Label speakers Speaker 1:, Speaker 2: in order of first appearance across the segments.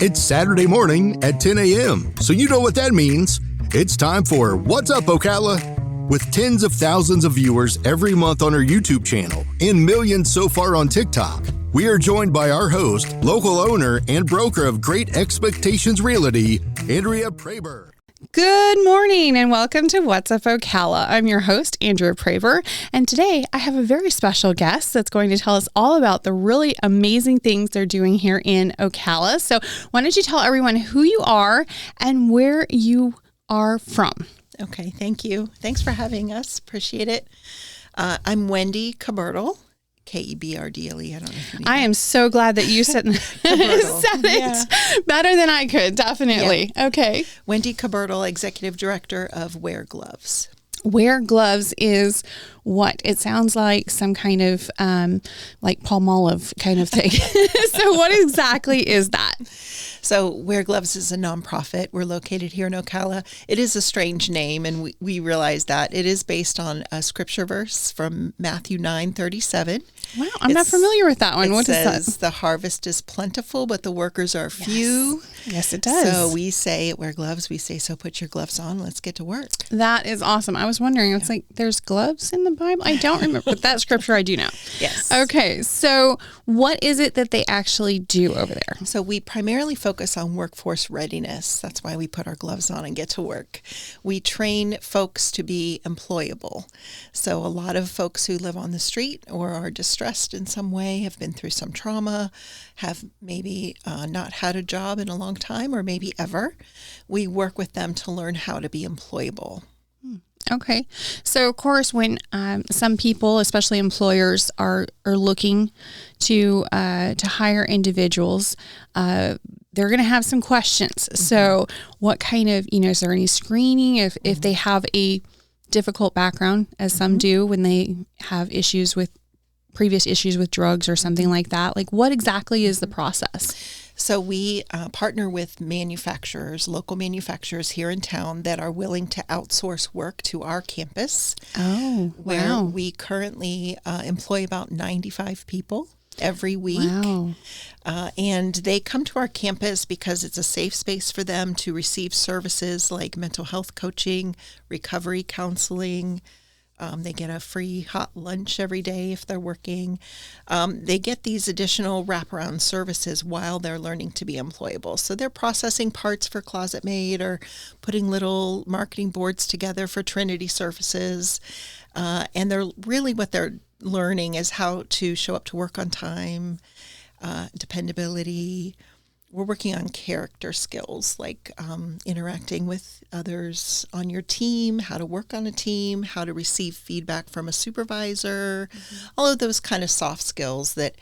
Speaker 1: It's Saturday morning at 10 a.m., so you know what that means. It's time for What's Up, Ocala? With tens of thousands of viewers every month on our YouTube channel and millions so far on TikTok, we are joined by our host, local owner and broker of Great Expectations Realty, Andrea Praber.
Speaker 2: Good morning and welcome to What's Up, Ocala. I'm your host, Andrea Praber, and today I have a very special guest that's going to tell us all about the really amazing things they're doing here in Ocala. So why don't you tell everyone who you are and where you are from?
Speaker 3: Okay, thank you. Thanks for having us. Appreciate it. I'm Wendy Kebertle. K-E-B-R-D-L-E. I don't know if you need
Speaker 2: I am so glad that you said it better than I could. Definitely. Yeah. Okay.
Speaker 3: Wendy Kebertle, Executive Director of Wear Gloves.
Speaker 2: Wear Gloves is what? It sounds like some kind of like Palmolive kind of thing. So what exactly is that?
Speaker 3: So Wear Gloves is a nonprofit. We're located here in Ocala. It is a strange name, and we realize that. It is based on a scripture verse from Matthew 9:37.
Speaker 2: Wow, I'm not familiar with that one. What is that?
Speaker 3: It says, the harvest is plentiful, but the workers are few.
Speaker 2: Yes, it does.
Speaker 3: So we say at Wear Gloves, we say, so put your gloves on, let's get to work.
Speaker 2: That is awesome. I was wondering, it's like, there's gloves in the Bible? I don't remember, but that scripture I do know.
Speaker 3: Yes.
Speaker 2: Okay, so what is it that they actually do over there?
Speaker 3: So we primarily focus on workforce readiness. That's why we put our gloves on and get to work. We train folks to be employable. So a lot of folks who live on the street or are distressed in some way, have been through some trauma, have maybe not had a job in a long time or maybe ever. We work with them to learn how to be employable.
Speaker 2: Okay. So, of course, when some people, especially employers, are looking to hire individuals, they're going to have some questions. Mm-hmm. So what kind of, is there any screening if they have a difficult background, as some do when they have previous issues with drugs or something like that? Like, what exactly is the process?
Speaker 3: So we partner with manufacturers, local manufacturers here in town that are willing to outsource work to our campus.
Speaker 2: Oh, wow.
Speaker 3: Where we currently employ about 95 people every week.
Speaker 2: Wow.
Speaker 3: And they come to our campus because it's a safe space for them to receive services like mental health coaching, recovery counseling. They get a free hot lunch every day if they're working. They get these additional wraparound services while they're learning to be employable. So they're processing parts for Closet Made or putting little marketing boards together for Trinity Services. And what they're learning is how to show up to work on time, dependability. We're working on character skills like interacting with others on your team, how to work on a team, how to receive feedback from a supervisor, all of those kind of soft skills that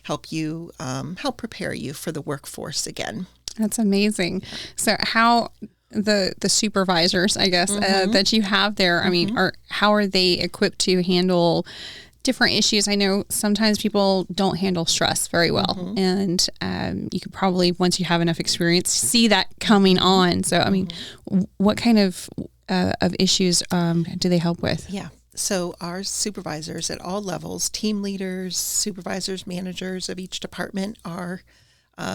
Speaker 3: help you, help prepare you for the workforce again.
Speaker 2: That's amazing. So how the supervisors, I guess, that you have there, I mean, how are they equipped to handle different issues? I know sometimes people don't handle stress very well, and you could probably, once you have enough experience, see that coming on. So, I mean, what kind of issues do they help with?
Speaker 3: Yeah. So our supervisors at all levels, team leaders, supervisors, managers of each department are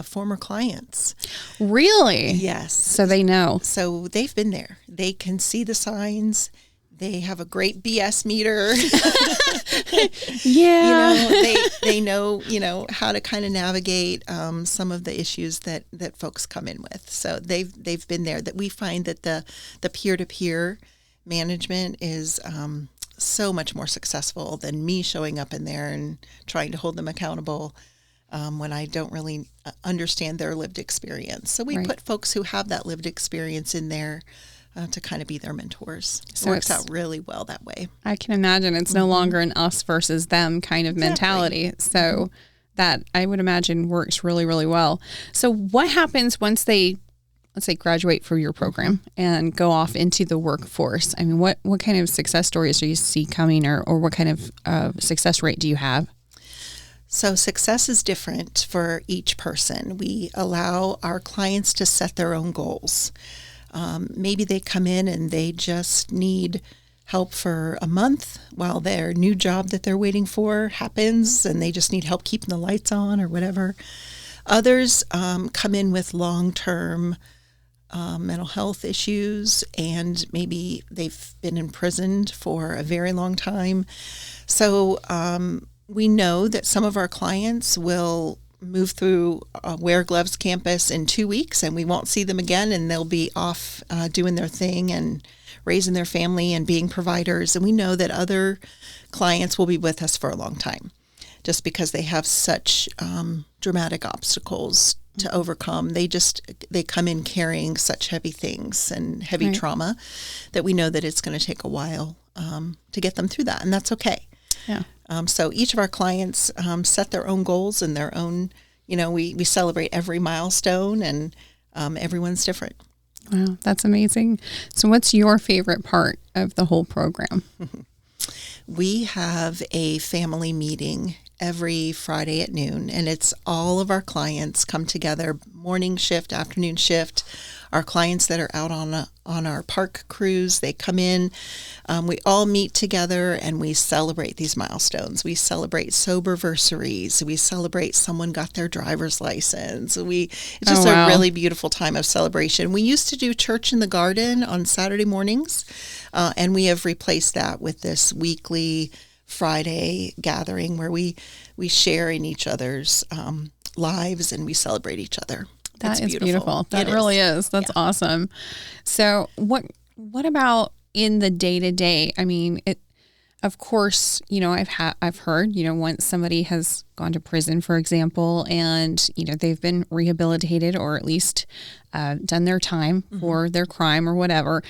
Speaker 3: former clients.
Speaker 2: Really?
Speaker 3: Yes.
Speaker 2: So they know.
Speaker 3: So they've been there. They can see the signs. They have a great BS meter.
Speaker 2: Yeah.
Speaker 3: They know, how to kind of navigate some of the issues that folks come in with. So they've been there. That we find that the peer-to-peer management is so much more successful than me showing up in there and trying to hold them accountable when I don't really understand their lived experience. So we put folks who have that lived experience in there to kind of be their mentors. So it works out really well that way.
Speaker 2: I can imagine it's no longer an us versus them kind of mentality. So that, I would imagine, works really, really well. So what happens once they, let's say, graduate from your program and go off into the workforce? I mean, what kind of success stories do you see coming, or what kind of success rate do you have?
Speaker 3: So success is different for each person. We allow our clients to set their own goals. Maybe they come in and they just need help for a month while their new job that they're waiting for happens, and they just need help keeping the lights on or whatever. Others come in with long-term mental health issues, and maybe they've been imprisoned for a very long time. So we know that some of our clients will move through Wear Gloves campus in 2 weeks, and we won't see them again, and they'll be off doing their thing and raising their family and being providers. And we know that other clients will be with us for a long time, just because they have such dramatic obstacles to overcome. They come in carrying such heavy things and heavy
Speaker 2: Right.
Speaker 3: trauma that we know that it's going to take a while to get them through that, and that's okay.
Speaker 2: Yeah.
Speaker 3: So each of our clients set their own goals and their own, we celebrate every milestone, and everyone's different.
Speaker 2: Wow, that's amazing. So what's your favorite part of the whole program?
Speaker 3: We have a family meeting every Friday at noon, and it's all of our clients come together, morning shift, afternoon shift. Our clients that are out on our park cruise, they come in. We all meet together and we celebrate these milestones. We celebrate soberversaries. We celebrate someone got their driver's license. It's just a really beautiful time of celebration. We used to do church in the garden on Saturday mornings, and we have replaced that with this weekly Friday gathering where we share in each other's lives and we celebrate each other.
Speaker 2: That is beautiful. That really is. That's awesome. So what about in the day-to-day? I mean, of course, I've heard, once somebody has gone to prison, for example, and, they've been rehabilitated or at least done their time for their crime or whatever,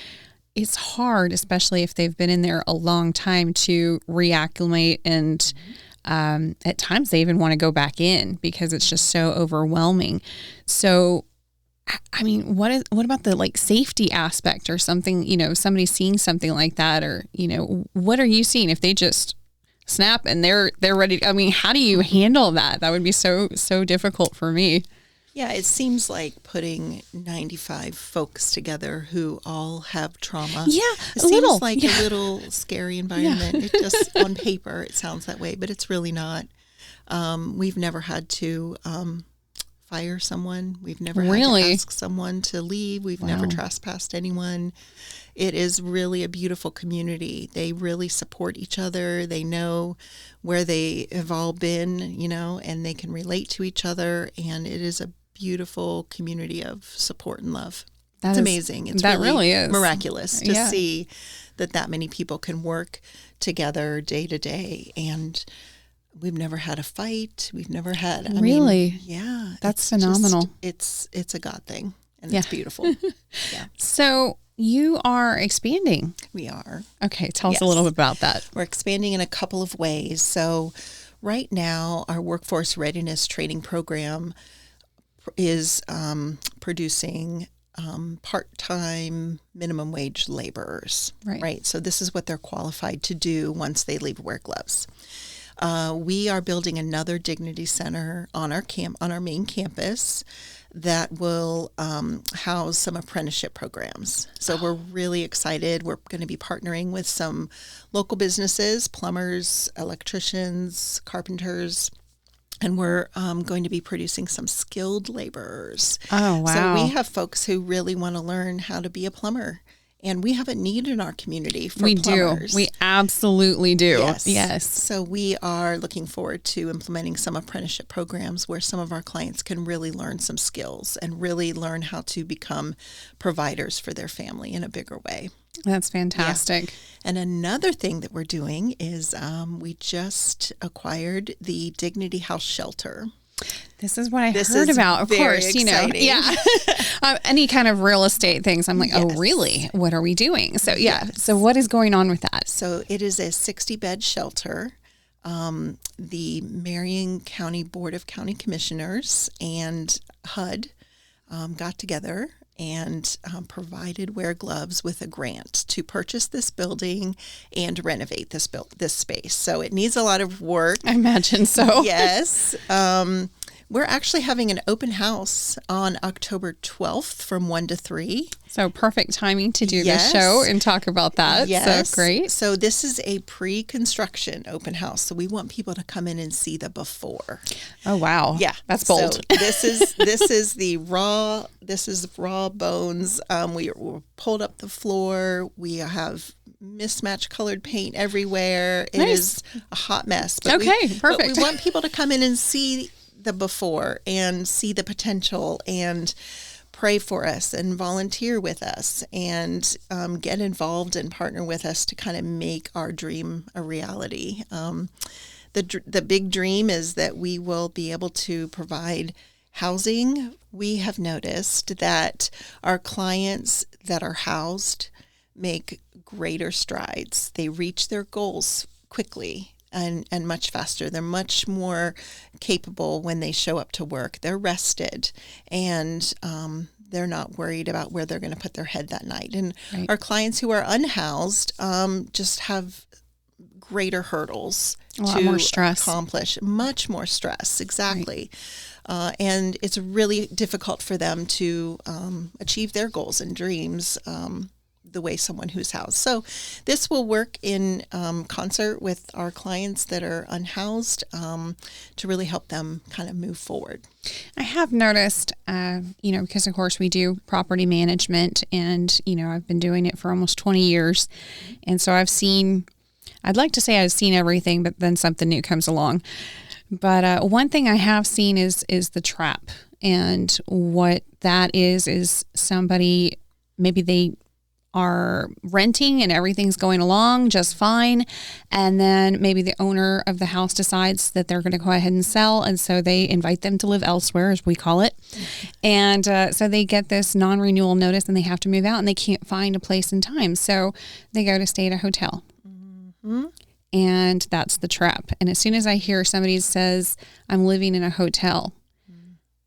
Speaker 2: it's hard, especially if they've been in there a long time, to reacclimate, and at times they even want to go back in because it's just so overwhelming. So, I mean, what about the safety aspect or something, somebody seeing something like that, or, what are you seeing if they just snap and they're ready? I mean, how do you handle that? That would be so difficult for me.
Speaker 3: Yeah, it seems like putting 95 folks together who all have trauma.
Speaker 2: Yeah,
Speaker 3: it seems like a little scary environment. Yeah. It just, on paper, it sounds that way, but it's really not. We've never had to fire someone. We've never had to ask someone to leave. We've never trespassed anyone. It is really a beautiful community. They really support each other. They know where they have all been, and they can relate to each other. And it is a beautiful community of support and love. It's amazing. It's really is miraculous to see that many people can work together day to day. And we've never had a fight. We've never had
Speaker 2: that's phenomenal.
Speaker 3: It's a God thing, and it's beautiful. Yeah.
Speaker 2: So you are expanding.
Speaker 3: We are.
Speaker 2: Okay, tell us a little bit about that.
Speaker 3: We're expanding in a couple of ways. So right now, our workforce readiness training program is producing part-time minimum wage laborers. Right. So this is what they're qualified to do once they leave Wear Gloves. We are building another Dignity Center on our main campus that will house some apprenticeship programs. So we're really excited. We're going to be partnering with some local businesses, plumbers, electricians, carpenters, and we're going to be producing some skilled laborers.
Speaker 2: Oh, wow.
Speaker 3: So we have folks who really want to learn how to be a plumber. And we have a need in our community for plumbers.
Speaker 2: We absolutely do.
Speaker 3: Yes. So we are looking forward to implementing some apprenticeship programs where some of our clients can really learn some skills and really learn how to become providers for their family in a bigger way.
Speaker 2: That's fantastic.
Speaker 3: Yeah. And another thing that we're doing is we just acquired the Dignity House Shelter.
Speaker 2: This is what I heard about, of course,
Speaker 3: exciting.
Speaker 2: Any kind of real estate things. I'm like, oh, really? What are we doing? So, So what is going on with that?
Speaker 3: So it is a 60-bed shelter. The Marion County Board of County Commissioners and HUD got together and provided Wear Gloves with a grant to purchase this building and renovate this space. So it needs a lot of work.
Speaker 2: I imagine so.
Speaker 3: Yes. We're actually having an open house on October 12th from 1 to 3.
Speaker 2: So perfect timing to do
Speaker 3: Yes.
Speaker 2: this show and talk about that.
Speaker 3: Yes.
Speaker 2: So great.
Speaker 3: So this is a pre-construction open house. So we want people to come in and see the before.
Speaker 2: Oh, wow.
Speaker 3: Yeah.
Speaker 2: That's bold.
Speaker 3: So this is raw bones. We pulled up the floor. We have mismatched colored paint everywhere. It
Speaker 2: Nice.
Speaker 3: is a hot mess.
Speaker 2: Okay,
Speaker 3: But
Speaker 2: perfect.
Speaker 3: we want people to come in and see the before and see the potential and pray for us and volunteer with us and get involved and partner with us to kind of make our dream a reality. The big dream is that we will be able to provide housing. We have noticed that our clients that are housed make greater strides. They reach their goals quickly and much faster. They're much more capable when they show up to work. They're rested and they're not worried about where they're going to put their head that night. And
Speaker 2: Right.
Speaker 3: our clients who are unhoused just have greater hurdles
Speaker 2: A lot
Speaker 3: to
Speaker 2: more stress.
Speaker 3: accomplish. Much more stress, exactly. And it's really difficult for them to achieve their goals and dreams the way someone who's housed. So this will work in concert with our clients that are unhoused to really help them kind of move forward.
Speaker 2: I have noticed, because of course we do property management and, I've been doing it for almost 20 years. And so I'd like to say I've seen everything, but then something new comes along. But one thing I have seen is the trap. And what that is somebody, maybe they are renting and everything's going along just fine. And then maybe the owner of the house decides that they're going to go ahead and sell. And so they invite them to live elsewhere, as we call it. And so they get this non-renewal notice and they have to move out and they can't find a place and time. So they go to stay at a hotel. Mm-hmm. And that's the trap. And as soon as I hear somebody says, I'm living in a hotel,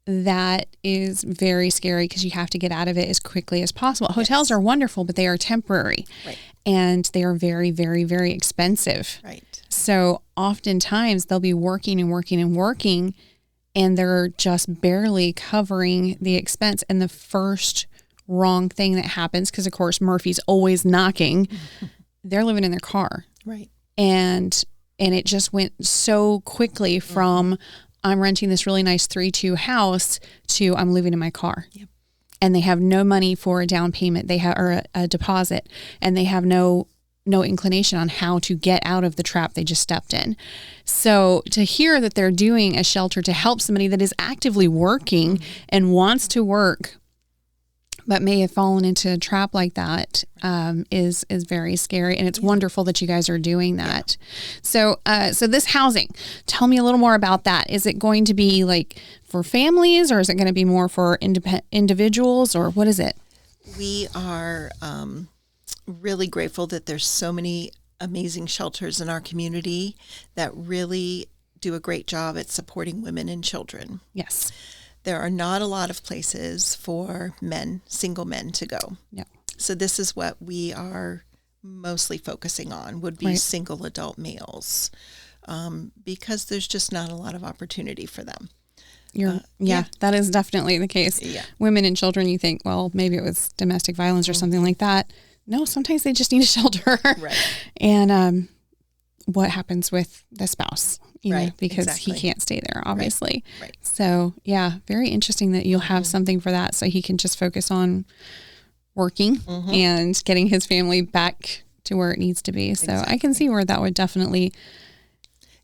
Speaker 2: that is very scary because you have to get out of it as quickly as possible. Hotels are wonderful, but they are temporary.
Speaker 3: Right.
Speaker 2: And they are very, very, very expensive.
Speaker 3: Right.
Speaker 2: So oftentimes they'll be working and working and working, and they're just barely covering the expense. And the first wrong thing that happens, because of course Murphy's always knocking, they're living in their car.
Speaker 3: Right.
Speaker 2: And it just went so quickly from I'm renting this really nice 3-2 house to I'm living in my car.
Speaker 3: Yep.
Speaker 2: And they have no money for a down payment. They have or a deposit, and they have no inclination on how to get out of the trap they just stepped in. So to hear that they're doing a shelter to help somebody that is actively working and wants to work, but may have fallen into a trap like that, is very scary. And it's wonderful that you guys are doing that. So this housing, tell me a little more about that. Is it going to be like for families, or is it going to be more for individuals, or what is it?
Speaker 3: We are really grateful that there's so many amazing shelters in our community that really do a great job at supporting women and children.
Speaker 2: Yes.
Speaker 3: There are not a lot of places for men, single men, to go.
Speaker 2: No.
Speaker 3: So this is what we are mostly focusing on, would be single adult males, because there's just not a lot of opportunity for them.
Speaker 2: That is definitely the case.
Speaker 3: Yeah.
Speaker 2: Women and children, you think, well, maybe it was domestic violence or something like that. No, sometimes they just need a shelter.
Speaker 3: Right.
Speaker 2: And what happens with the spouse, know, because
Speaker 3: exactly.
Speaker 2: he can't stay there, obviously.
Speaker 3: Right.
Speaker 2: So, yeah, very interesting that you'll have something for that so he can just focus on working and getting his family back to where it needs to be. So I can see where that would definitely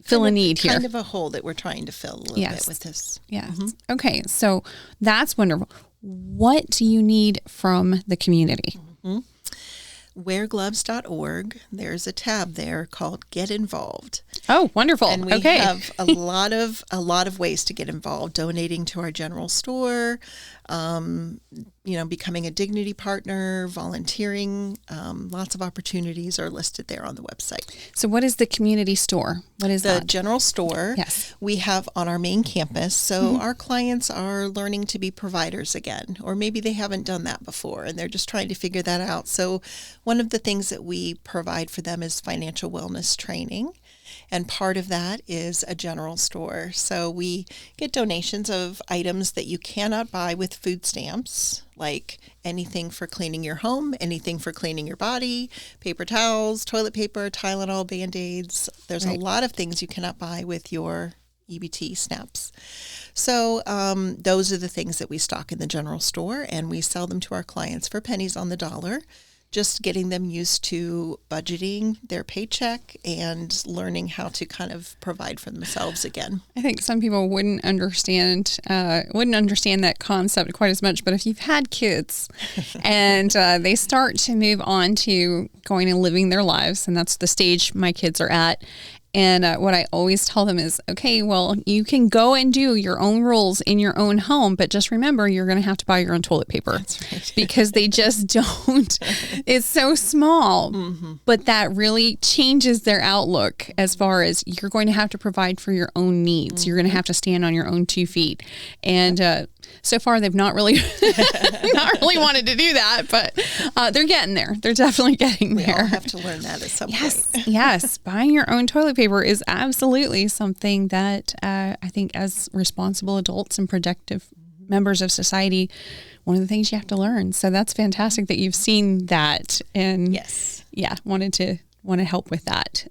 Speaker 2: fill a need here.
Speaker 3: Kind of a hole that we're trying to fill a little bit with this.
Speaker 2: Yes. Okay. So that's wonderful. What do you need from the community?
Speaker 3: Weargloves.org. There's a tab there called Get Involved.
Speaker 2: Oh, wonderful.
Speaker 3: And we have a lot of ways to get involved. Donating to our general store, becoming a dignity partner, volunteering. Lots of opportunities are listed there on the website.
Speaker 2: So what is the community store? What is
Speaker 3: The
Speaker 2: that?
Speaker 3: general store,
Speaker 2: Yes.
Speaker 3: we have on our main campus. So our clients are learning to be providers again, or maybe they haven't done that before and they're just trying to figure that out. So one of the things that we provide for them is financial wellness training. And part of that is a general store. So we get donations of items that you cannot buy with food stamps, like anything for cleaning your home, anything for cleaning your body, paper towels, toilet paper, Tylenol, Band-Aids. There's a lot of things you cannot buy with your EBT snaps. So those are the things that we stock in the general store, and we sell them to our clients for pennies on the dollar, just getting them used to budgeting their paycheck and learning how to kind of provide for themselves again.
Speaker 2: I think some people wouldn't understand that concept quite as much, but if you've had kids and they start to move on to going and living their lives, and that's the stage my kids are at, and what I always tell them is, okay, well, you can go and do your own rules in your own home, but just remember, you're going to have to buy your own toilet paper.
Speaker 3: That's right.
Speaker 2: Because they just don't. It's so small, but that really changes their outlook as far as you're going to have to provide for your own needs. You're going to have to stand on your own 2 feet. And so far, they've not really wanted to do that, but they're getting there. They're definitely getting there.
Speaker 3: We all have to learn that at some point.
Speaker 2: Yes. Buying your own toilet paper is absolutely something that I think as responsible adults and productive members of society, one of the things you have to learn. So that's fantastic that you've seen that and want to help with that.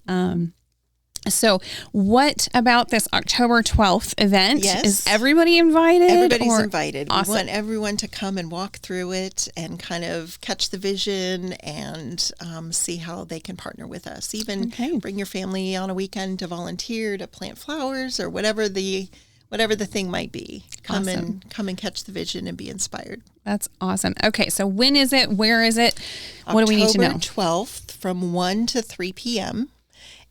Speaker 2: So what about this October 12th event?
Speaker 3: Yes.
Speaker 2: Is everybody invited?
Speaker 3: Everybody's invited.
Speaker 2: Awesome.
Speaker 3: We want everyone to come and walk through it and kind of catch the vision and see how they can partner with us. Even bring your family on a weekend to volunteer to plant flowers or whatever the thing might be. Come and catch the vision and be inspired.
Speaker 2: That's awesome. Okay, so when is it? Where is it? What do we need to know?
Speaker 3: October 12th from 1 to 3 p.m.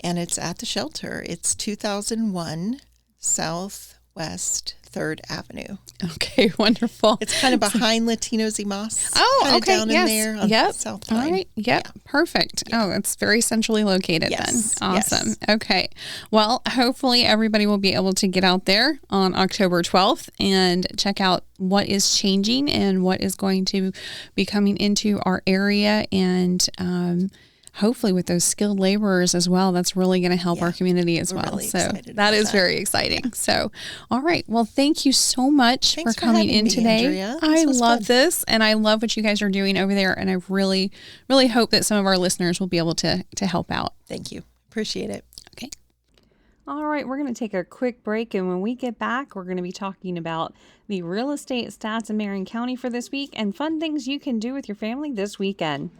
Speaker 3: And it's at the shelter. It's 2001 Southwest 3rd Avenue.
Speaker 2: Okay, wonderful.
Speaker 3: It's kind of behind Latinos y Mas.
Speaker 2: Oh,
Speaker 3: kind of
Speaker 2: okay,
Speaker 3: down
Speaker 2: yes.
Speaker 3: in there on
Speaker 2: Yep.
Speaker 3: South
Speaker 2: All
Speaker 3: Line.
Speaker 2: right. Yep.
Speaker 3: Yeah.
Speaker 2: Perfect. Yeah. Oh, it's very centrally located
Speaker 3: Yes.
Speaker 2: then. Awesome.
Speaker 3: Yes.
Speaker 2: Okay. Well, hopefully everybody will be able to get out there on October 12th and check out what is changing and what is going to be coming into our area, and hopefully with those skilled laborers as well. That's really going to help our community as well.
Speaker 3: Really
Speaker 2: So
Speaker 3: that
Speaker 2: is very exciting. So, all right. Well, thank you so much
Speaker 3: Thanks
Speaker 2: for coming in
Speaker 3: me,
Speaker 2: today.
Speaker 3: Andrea.
Speaker 2: I
Speaker 3: was
Speaker 2: love
Speaker 3: fun.
Speaker 2: this, and I love what you guys are doing over there. And I really, really hope that some of our listeners will be able to help out.
Speaker 3: Thank you. Appreciate it.
Speaker 2: Okay. All right. We're going to take a quick break. And when we get back, we're going to be talking about the real estate stats in Marion County for this week and fun things you can do with your family this weekend.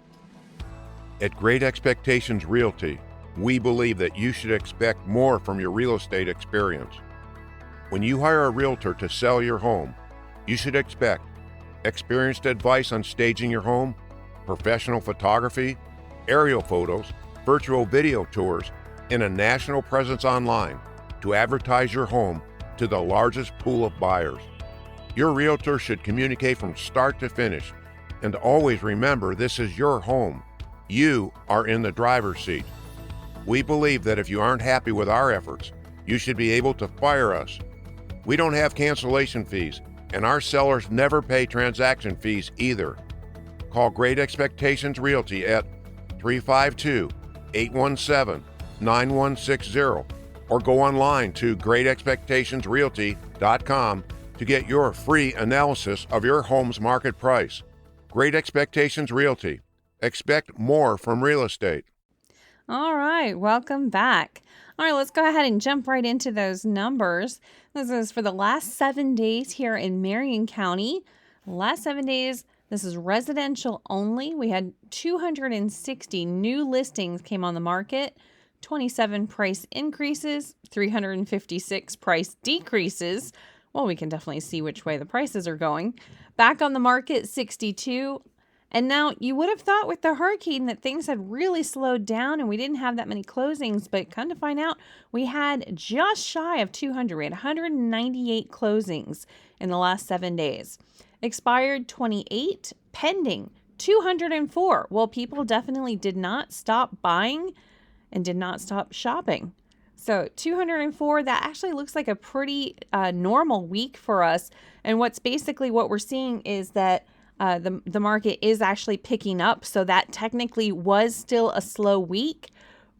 Speaker 4: At Great Expectations Realty, we believe that you should expect more from your real estate experience. When you hire a realtor to sell your home, you should expect experienced advice on staging your home, professional photography, aerial photos, virtual video tours, and a national presence online to advertise your home to the largest pool of buyers. Your realtor should communicate from start to finish, and always remember this is your home. You are in the driver's seat. We believe that if you aren't happy with our efforts, you should be able to fire us. We don't have cancellation fees, and our sellers never pay transaction fees either. Call Great Expectations Realty at 352-817-9160 or go online to greatexpectationsrealty.com to get your free analysis of your home's market price. Great Expectations Realty. Expect more from real estate.
Speaker 2: All right, welcome back. All right, let's go ahead and jump right into those numbers. This is for the last 7 days here in Marion County. Last 7 days, this is residential only. We had 260 new listings came on the market, 27 price increases, 356 price decreases. Well, we can definitely see which way the prices are going. Back on the market, 62. And now you would have thought with the hurricane that things had really slowed down and we didn't have that many closings, but come to find out, we had just shy of 200. We had 198 closings in the last 7 days. Expired 28, pending 204. Well, people definitely did not stop buying and did not stop shopping. So 204, that actually looks like a pretty normal week for us. And what we're seeing is that the market is actually picking up. So that technically was still a slow week,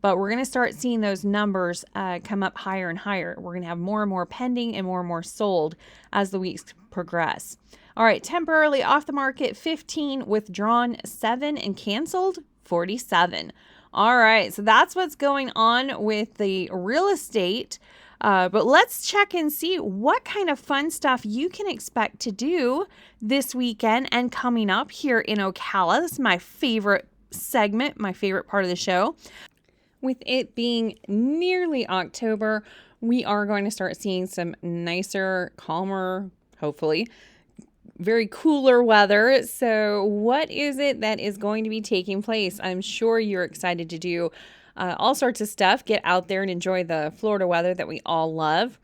Speaker 5: but we're going to start seeing those numbers come up higher and higher. We're going to have more and more pending and more sold as the weeks progress. All right, temporarily off the market, 15, withdrawn 7, and canceled 47. All right, so that's what's going on with the real estate. But let's check and see what kind of fun stuff you can expect to do this weekend and coming up here in Ocala. This is my favorite segment, my favorite part of the show. With it being nearly October, we are going to start seeing some nicer, calmer, hopefully, very cooler weather. So what is it that is going to be taking place? I'm sure you're excited to do all sorts of stuff, get out there and enjoy the Florida weather that we all love.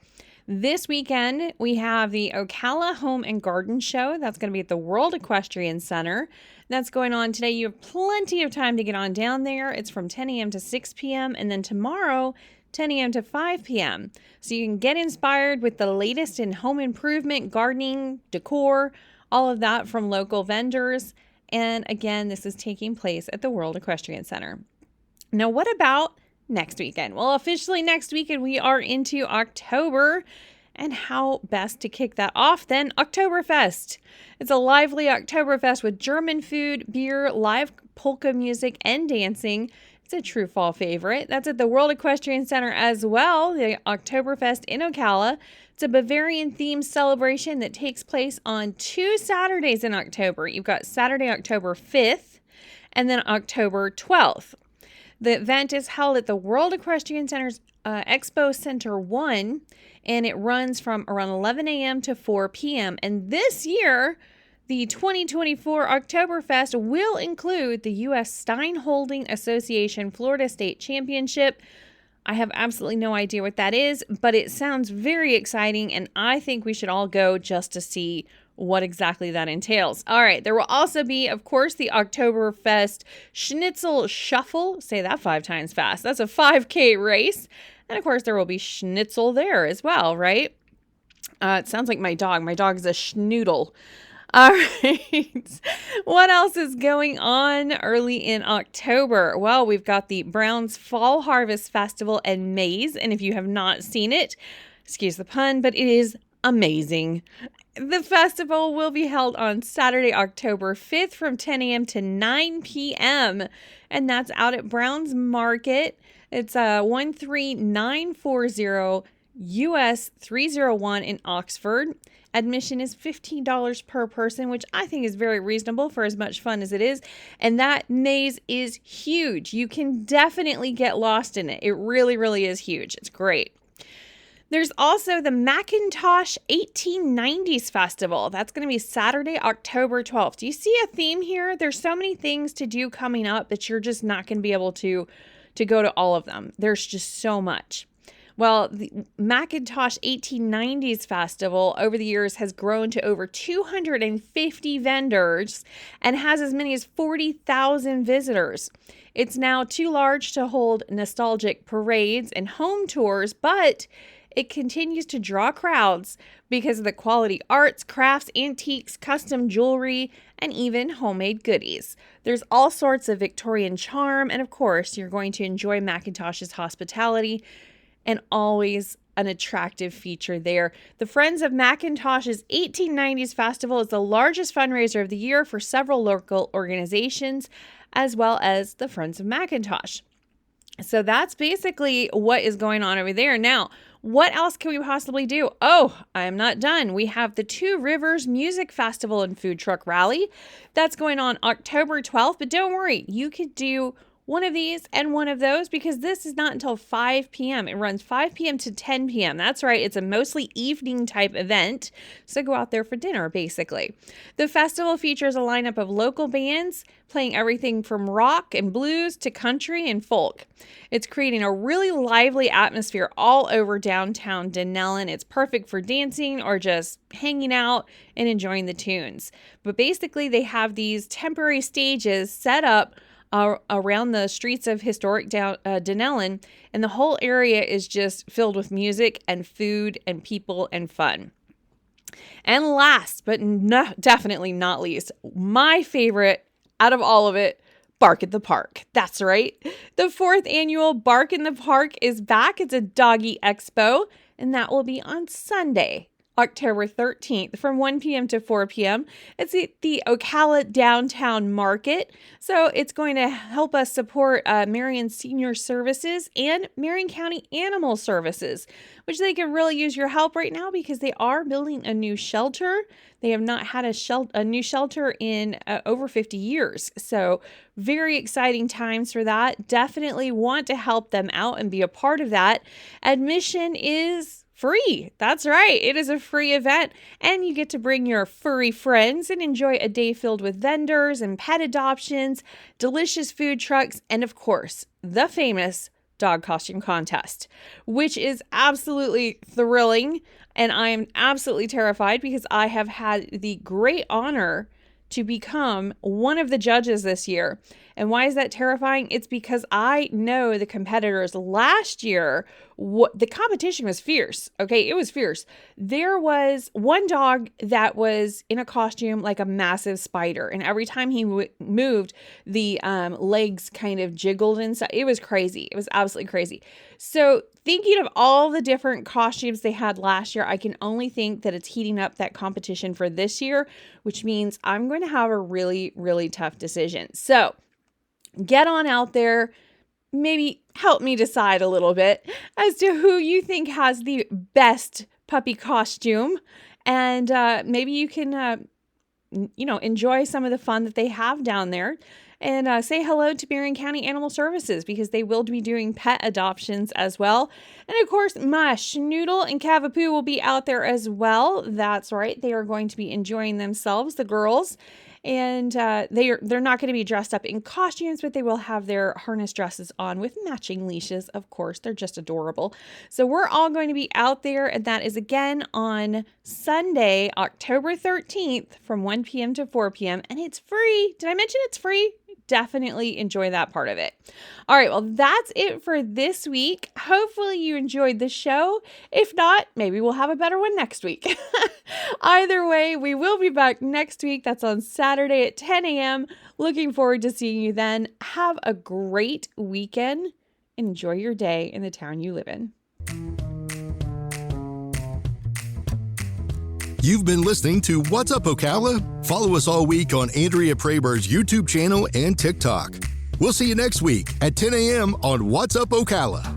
Speaker 5: This weekend, we have the Ocala Home and Garden Show. That's going to be at the World Equestrian Center. That's going on today. You have plenty of time to get on down there. It's from 10 a.m. to 6 p.m. and then tomorrow, 10 a.m. to 5 p.m. So you can get inspired with the latest in home improvement, gardening, decor, all of that from local vendors. And again, this is taking place at the World Equestrian Center. Now, what about next weekend? Well, officially next weekend, we are into October. And how best to kick that off then? Oktoberfest. It's a lively Oktoberfest with German food, beer, live polka music, and dancing. It's a true fall favorite. That's at the World Equestrian Center as well, the Oktoberfest in Ocala. It's a Bavarian-themed celebration that takes place on 2 Saturdays in October. You've got Saturday, October 5th, and then October 12th. The event is held at the World Equestrian Center's Expo Center 1, and it runs from around 11 a.m. to 4 p.m. And this year, the 2024 Oktoberfest will include the U.S. Stein Holding Association Florida State Championship. I have absolutely no idea what that is, but it sounds very exciting, and I think we should all go just to see what exactly that entails. All right, there will also be, of course, the Oktoberfest Schnitzel Shuffle. Say that 5 times fast. That's a 5K race. And of course, there will be schnitzel there as well, right? It sounds like my dog. My dog is a schnoodle. All right. What else is going on early in October? Well, we've got the Browns Fall Harvest Festival and Maze. And if you have not seen it, excuse the pun, but it is amazing. The festival will be held on Saturday, October 5th from 10 a.m. to 9 p.m. And that's out at Browns Market. It's 13940 US 301 in Oxford. Admission is $15 per person, which I think is very reasonable for as much fun as it is. And that maze is huge. You can definitely get lost in it. It really, really is huge. It's great. There's also the Macintosh 1890s Festival. That's going to be Saturday, October 12th. Do you see a theme here? There's so many things to do coming up that you're just not going to be able to go to all of them. There's just so much. Well, the Macintosh 1890s Festival over the years has grown to over 250 vendors and has as many as 40,000 visitors. It's now too large to hold nostalgic parades and home tours, but it continues to draw crowds because of the quality arts, crafts, antiques, custom jewelry, and even homemade goodies. There's all sorts of Victorian charm, and of course, you're going to enjoy Macintosh's hospitality, and always an attractive feature there. The Friends of Macintosh's 1890s Festival is the largest fundraiser of the year for several local organizations, as well as the Friends of Macintosh. So that's basically what is going on over there. Now, what else can we possibly do? Oh, I am not done. We have the Two Rivers Music Festival and Food Truck Rally. That's going on October 12th, but don't worry, you could do one of these and one of those because this is not until 5 p.m. It runs 5 p.m. to 10 p.m. That's right. It's a mostly evening type event. So go out there for dinner, basically. The festival features a lineup of local bands playing everything from rock and blues to country and folk. It's creating a really lively atmosphere all over downtown Denellen. It's perfect for dancing or just hanging out and enjoying the tunes. But basically, they have these temporary stages set up around the streets of historic Denellen, and the whole area is just filled with music and food and people and fun. And last, but definitely not least, my favorite out of all of it, Bark at the Park. That's right. The 4th annual Bark in the Park is back. It's a doggy expo, and that will be on Sunday, October 13th from 1 p.m. to 4 p.m. It's at the Ocala Downtown Market. So it's going to help us support Marion Senior Services and Marion County Animal Services, which they can really use your help right now because they are building a new shelter. They have not had a new shelter in over 50 years. So very exciting times for that. Definitely want to help them out and be a part of that. Admission is free. That's right. It is a free event, and you get to bring your furry friends and enjoy a day filled with vendors and pet adoptions, delicious food trucks, and of course, the famous dog costume contest, which is absolutely thrilling. And I am absolutely terrified because I have had the great honor to become one of the judges this year. And why is that terrifying? It's because I know the competitors last year. The competition was fierce. Okay, it was fierce. There was one dog that was in a costume like a massive spider, and every time he moved, the legs kind of jiggled and stuff. It was crazy. It was absolutely crazy. So thinking of all the different costumes they had last year, I can only think that it's heating up that competition for this year, which means I'm going to have a really, really tough decision. So get on out there. Maybe help me decide a little bit as to who you think has the best puppy costume. And maybe you can, enjoy some of the fun that they have down there. And say hello to Marion County Animal Services because they will be doing pet adoptions as well. And of course, Mush, Schnoodle, and Cavapoo will be out there as well. That's right. They are going to be enjoying themselves, the girls. And they're not going to be dressed up in costumes, but they will have their harness dresses on with matching leashes, of course. They're just adorable. So we're all going to be out there, and that is again on Sunday, October 13th from 1 p.m. to 4 p.m. And it's free. Did I mention it's free? Definitely enjoy that part of it. All right, well, that's it for this week. Hopefully you enjoyed the show. If not, maybe we'll have a better one next week. Either way, we will be back next week. That's on Saturday at 10 a.m. Looking forward to seeing you then. Have a great weekend. Enjoy your day in the town you live in.
Speaker 1: You've been listening to What's Up, Ocala? Follow us all week on Andrea Praber's YouTube channel and TikTok. We'll see you next week at 10 a.m. on What's Up, Ocala.